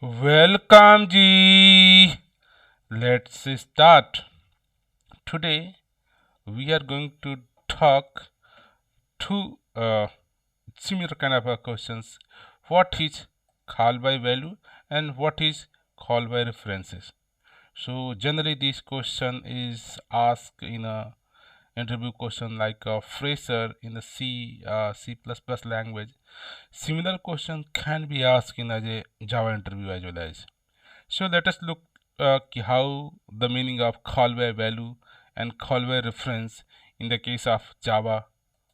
Welcome Ji. Let's start. Today we are going to talk two similar kind of questions. What is call by value and what is call by references? So generally this question is asked in a interview question like a fresher in the C++ language. Similar question can be asked in a Java interview as well as. So let us look how the meaning of call by value and call by reference in the case of Java.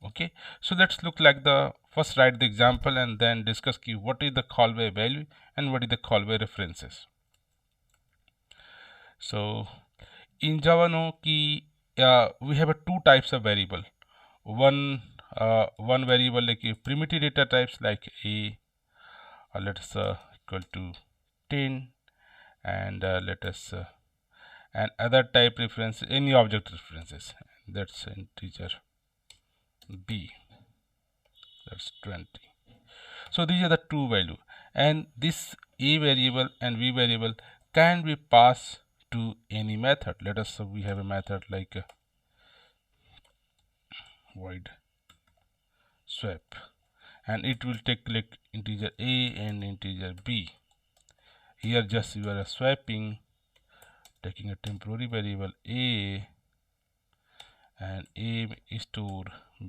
Okay, so let's look like the first write the example and then discuss what is the call by value and what is the call by references. So in Java, no we have two types of variable. One variable like primitive data types like a let us equal to 10 and let us and other type reference any object references that's integer b, that's 20. So these are the two value and this a variable and b variable can be passed to any method. Let us we have a method like void swap and it will take like integer a and integer b. Here just you are swapping, taking a temporary variable a and a store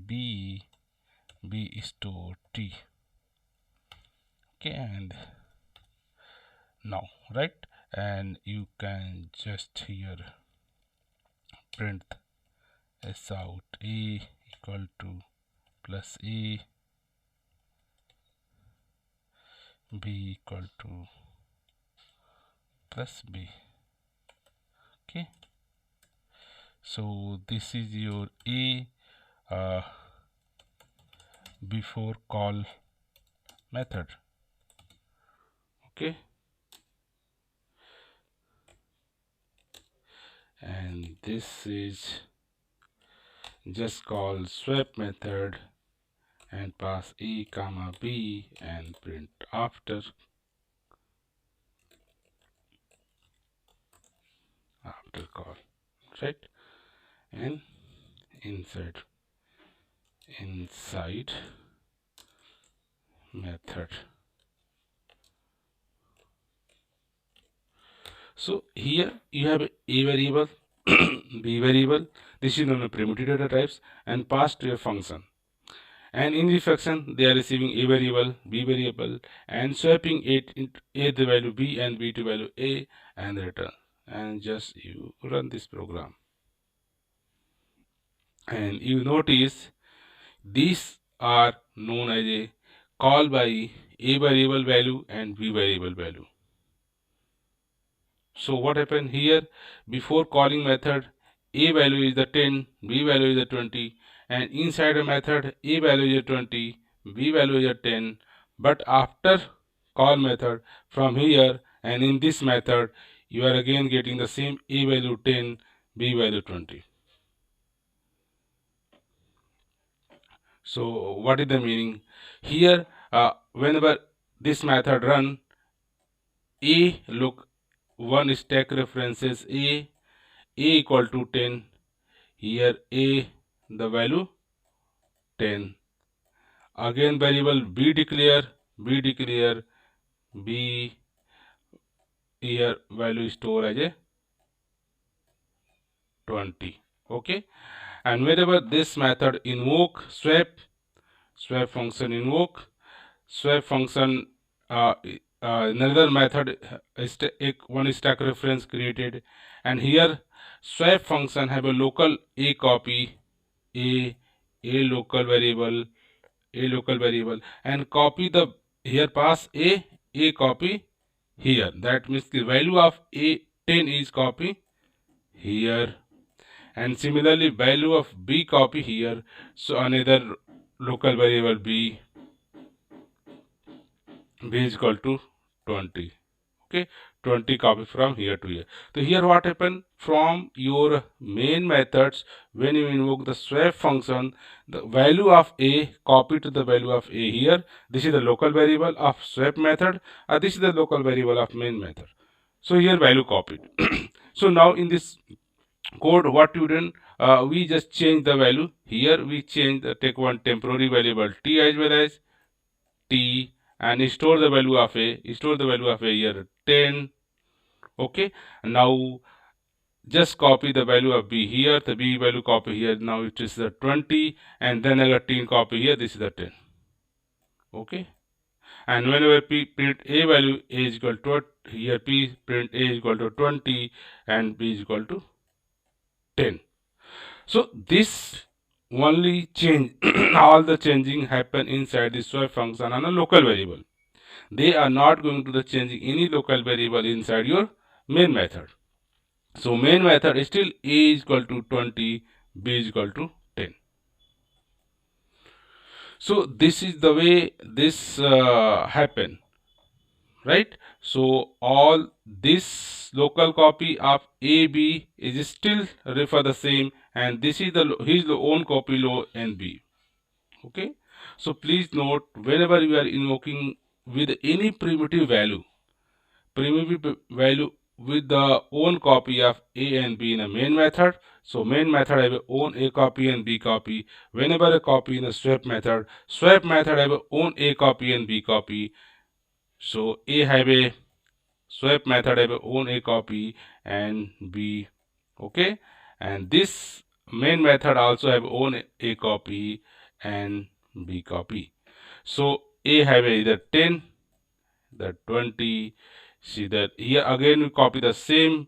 b, b store t. Okay, and now right, and you can just here print s out a equal to plus a, b equal to plus b. Okay, so this is your a before call method. Okay, and this is just call swap method and pass a comma b and print after call, right, and inside method. So here you have a variable b variable, this is known as primitive data types, and passed to a function, and in the function they are receiving a variable b variable and swapping it into a the value b and b to value a and return, and just you run this program and you notice these are known as a call by a variable value and b variable value. So what happened here, before calling method a value is the 10, b value is the 20, and inside the method a value is 20, b value is 10, but after call method from here and in this method you are again getting the same a value 10, b value 20. So what is the meaning here? Whenever this method run, a look one stack references a equal to 10, here a the value 10, again variable b declare b, here value store as a 20. Okay, and whenever this method invoke swap function invoke swap function, another method is one stack reference created, and here swap function have a local a copy a local variable and copy the here pass a copy here, that means the value of a 10 is copy here, and similarly value of b copy here, so another local variable b is equal to 20. Okay, 20 copy from here to here. So here what happened, from your main methods, when you invoke the swap function, the value of a copy to the value of a here. This is the local variable of swap method, this is the local variable of main method. So here value copied. So now in this code, what you done, we just change the value. Here we change the, take one temporary variable t as well as t, and store the value of a, store the value of a here 10. Okay, now just copy the value of b here, the b value copy here, now it is the 20, and then I got 10 copy here, this is the 10. Okay, and whenever p print a value, a is equal to, here p print a is equal to 20 and b is equal to 10. So this only change all the changing happen inside the swap function on a local variable. They are not going to the changing any local variable inside your main method. So main method is still a is equal to 20, b is equal to 10. So this is the way this happen, right? So all this local copy of a b is still refer the same, and this is the his own copy low and b. Okay, so please note, whenever you are invoking with any primitive value, with the own copy of a and b in a main method, so main method have a own a copy and b copy. Whenever a copy in a swap method have a own a copy and b copy. So a have a swap method have a own a copy and b. Okay, and this main method also have own a copy and b copy. So a have a either 10, the 20. See that here again we copy the same,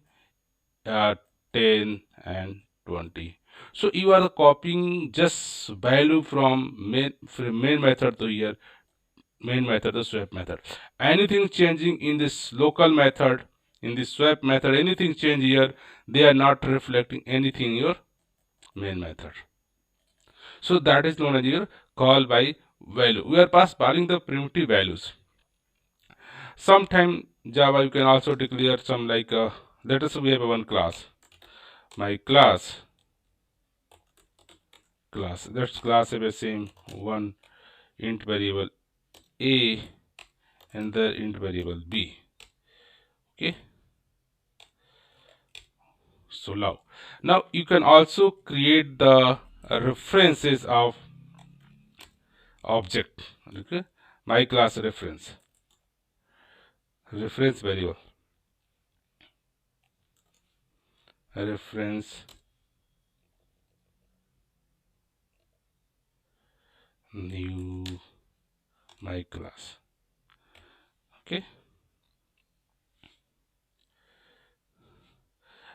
10 and 20. So you are copying just value from main method to here, main method to swap method. Anything changing in this local method, in this swap method, anything change here, they are not reflecting anything in your main method. So that is known as your call by value. We are passing the primitive values. Sometime Java you can also declare some like, let us say we have one class, my class, that's class have a same one int variable a and the int variable b. Okay, so now you can also create the references of object. Okay, my class reference variable, reference new my class. Okay,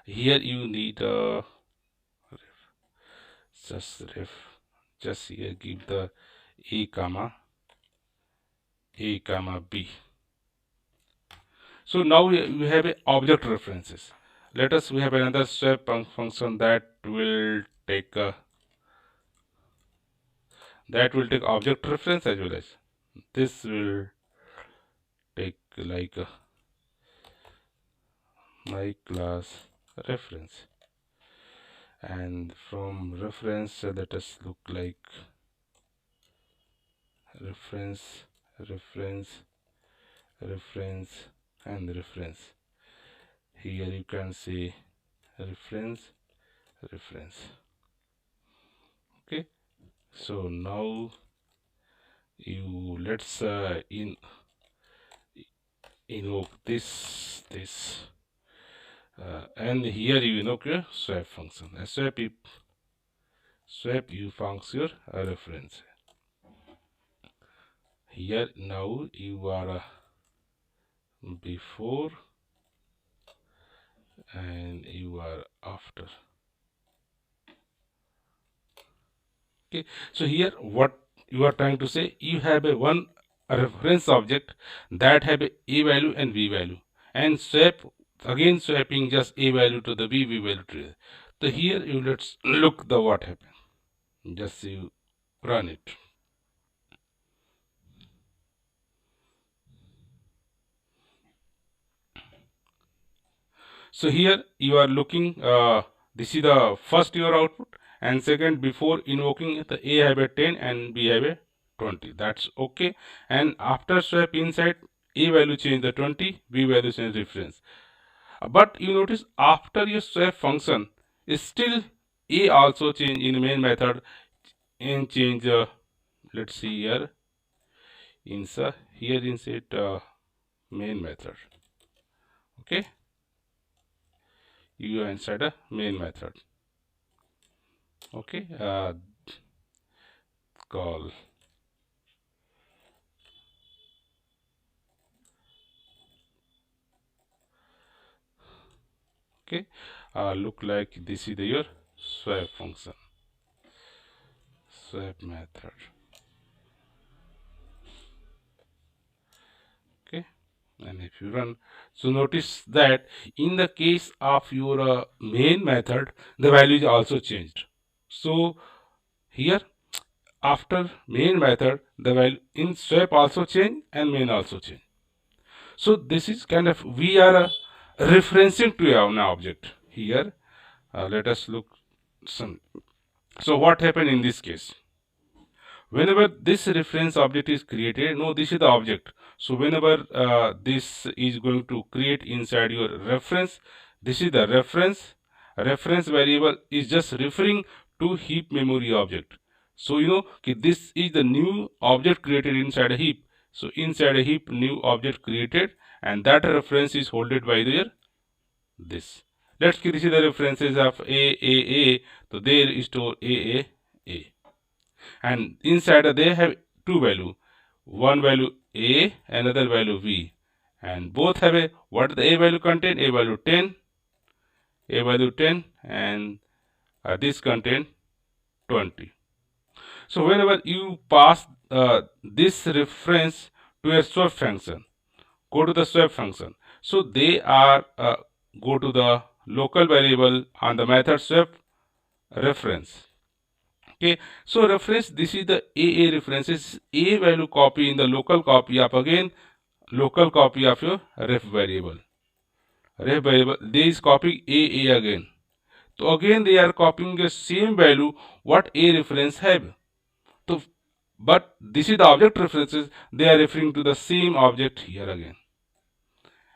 here you need just here give the a comma b. So now we have a object references. Let us we have another swap function that will take object reference as well as this will take like my class reference, and from reference let us look like reference, reference, reference, and reference. Here you can see reference, reference. Okay, so now you let's invoke this and here you invoke your swap function. Swap you function your reference. Here now you are before and you are after. Okay, so here what you are trying to say, you have a reference object that have a value and b value, and again swapping just a value to the b value to the. So here you let's look the what happened. Just you run it. So here you are looking, this is the first your output, and second, before invoking the A have a 10 and B have a 20. That's okay. And after swap inside, A value change the 20, B value change reference. But you notice after your swap function, is still A also change in main method and change, let's see here, insert here insert main method. Okay, you inside a main method. Okay, call. Okay, look like this is your swap function, swap method. Okay, and if you run, so notice that in the case of your main method, the value is also changed. So here after main method, the value in swap also change and main also change. So this is kind of, we are referencing to an object here. Let us look some. So what happened in this case? Whenever this reference object is created, no, this is the object. So whenever this is going to create inside your reference, this is the reference. Reference variable is just referring to heap memory object. So you know this is the new object created inside a heap. So inside a heap, new object created, and that reference is holded by their this. Let's see the references of A. So there is to A. And inside they have two value, one value A, another value V, and both have a, what the A value contain? A value 10, A value 10, and this contain 20. So whenever you pass this reference to a swap function, go to the swap function. So they are go to the local variable on the method swap reference. Okay, so reference, this is the AA references, A value copy in the local copy of, again, local copy of your ref variable. Ref variable, they is copying AA again. So again they are copying the same value what A reference have. So, but this is the object references, they are referring to the same object here again.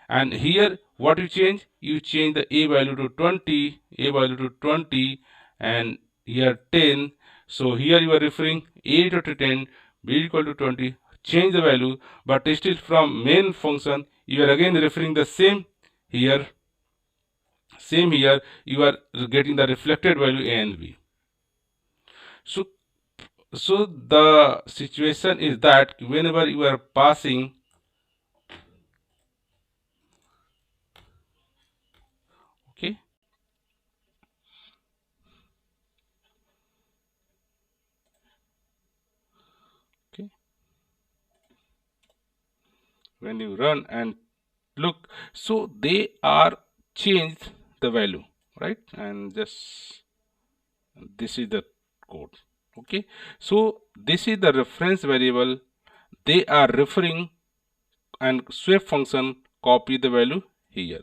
And here what you change? You change the A value to 20, A value to 20, and here 10. So here you are referring A equal to 10, B equal to 20, change the value, but still from main function you are again referring the same here, you are getting the reflected value A and B. So the situation is that whenever you are passing, okay, okay, when you run and look, so they are changed the value, right? And just this is the code. Okay, so this is the reference variable, they are referring, and swap function copy the value here.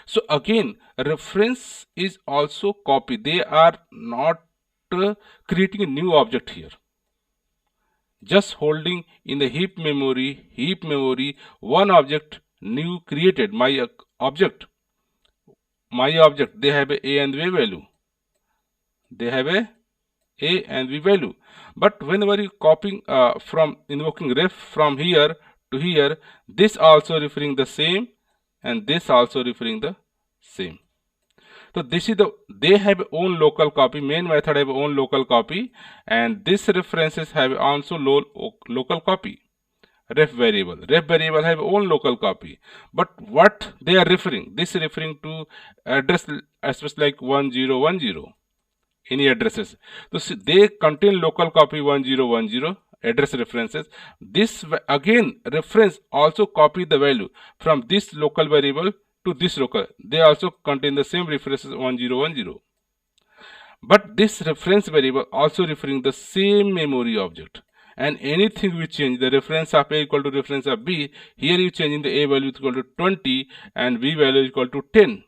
So again reference is also copy, they are not creating a new object here, just holding in the heap memory one object new created, my object, they have a and B value, they have a and B value. But whenever you copying from invoking ref from here to here, this also referring the same and this also referring the same. So this is the, they have own local copy, main method have own local copy, and this references have also local copy. Ref variable have own local copy, but what they are referring, this referring to address like 1010, any addresses. So they contain local copy 1010 address references. This again reference also copy the value from this local variable to this local, they also contain the same references 1010. But this reference variable also referring the same memory object, and anything we change, the reference of A equal to reference of B, here you changing the A value equal to 20 and B value equal to 10.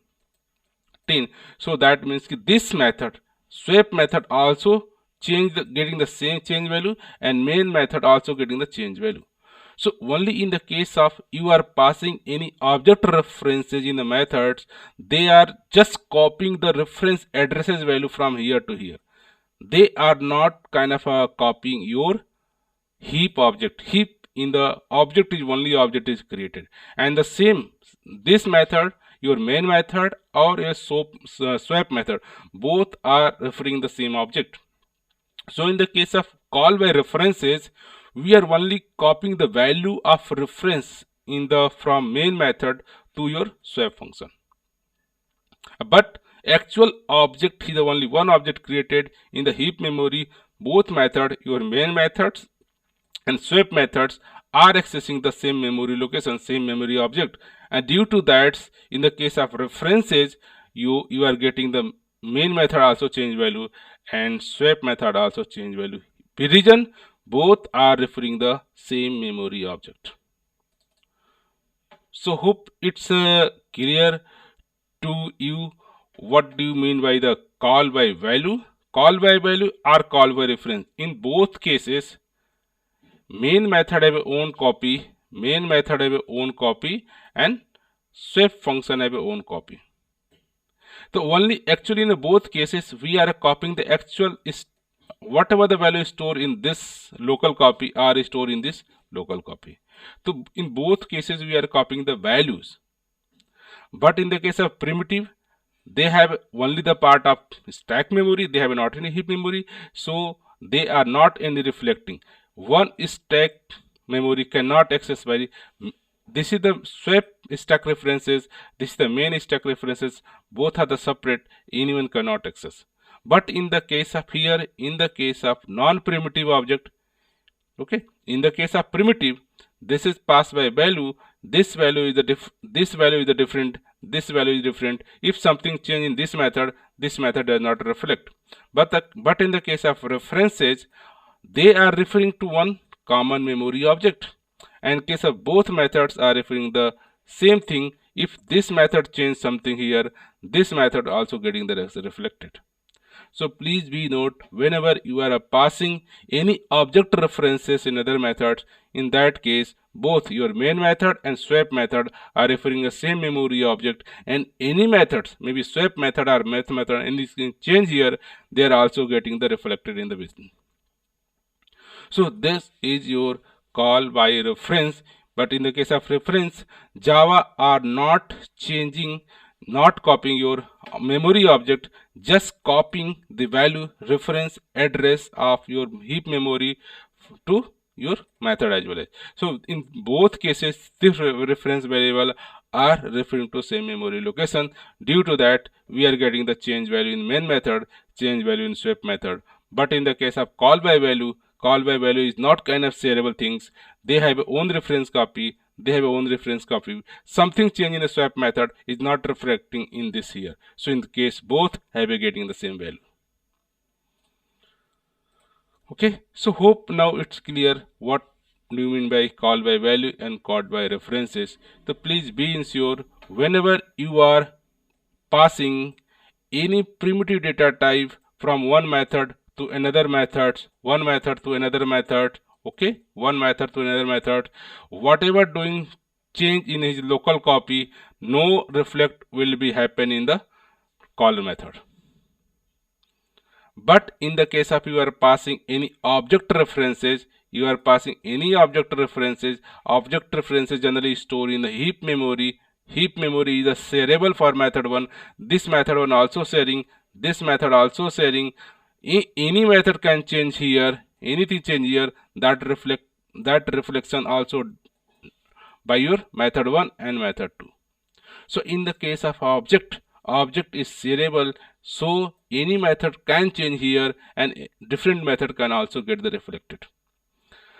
10. So that means this method, swap method, also getting the same change value, and main method also getting the change value. So only in the case of you are passing any object references in the methods, they are just copying the reference addresses value from here to here. They are not kind of copying your heap object. Heap in the object is only object is created, and the same this method, your main method or a swap method, both are referring the same object. So in the case of call by references, we are only copying the value of reference in the from main method to your swap function. But actual object is the only one object created in the heap memory. Both method, your main methods and swap methods, are accessing the same memory location, same memory object, and due to that, in the case of references, you are getting the main method also change value and swap method also change value. The reason both are referring the same memory object. So hope it's clear to you what do you mean by the call by value. Call by value or call by reference, in both cases main method have own copy, main method have own copy, and swap function have own copy. So only actually in both cases we are copying the actual is whatever the value is stored in this local copy are stored in this local copy. So in both cases we are copying the values. But in the case of primitive, they have only the part of stack memory, they have not any heap memory, so they are not any reflecting. One stack memory cannot access by this is the swap stack references, this is the main stack references, both are the separate, anyone cannot access. But in the case of here, in the case of non-primitive object, okay, in the case of primitive, this is passed by value, this value is the this value is the different, this value is different. If something change in this method does not reflect. But in the case of references, they are referring to one common memory object, and in case of both methods are referring the same thing. If this method change something here, this method also getting the reflected. So please be note, whenever you are passing any object references in other methods, in that case both your main method and swap method are referring the same memory object, and any methods, maybe swap method or math method, anything change here, they are also getting the reflected in the business. So this is your call by reference. But in the case of reference, Java are not changing, not copying your memory object, just copying the value reference address of your heap memory to your method as well. So in both cases, this reference variable are referring to same memory location. Due to that, we are getting the change value in main method, change value in swap method. But in the case of call by value is not kind of shareable things. They have own reference copy, something change in a swap method is not reflecting in this here. So in the case both have a getting the same value. Okay, so hope now it's clear what do you mean by call by value and call by references. So please be ensure whenever you are passing any primitive data type from one method to another method, one method to another method, okay, one method to another method, whatever doing change in his local copy, no reflect will be happen in the call method. But in the case of you are passing any object references, object references generally store in the heap memory. Heap memory is a shareable for method 1. This method 1 also sharing, this method also sharing. Any method can change here, anything change here, that reflection also by your method 1 and method 2. So in the case of object is shareable, so any method can change here and different method can also get the reflected.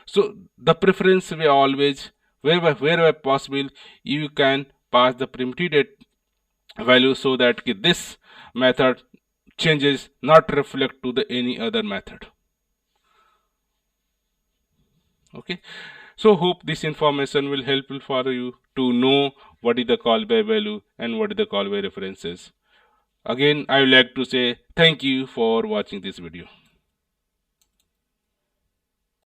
So the preference we always, wherever possible, you can pass the primitive data value so that this method changes not reflect to the any other method. Okay, so hope this information will helpful for you to know what is the call by value and what is the call by references. Again, I would like to say thank you for watching this video.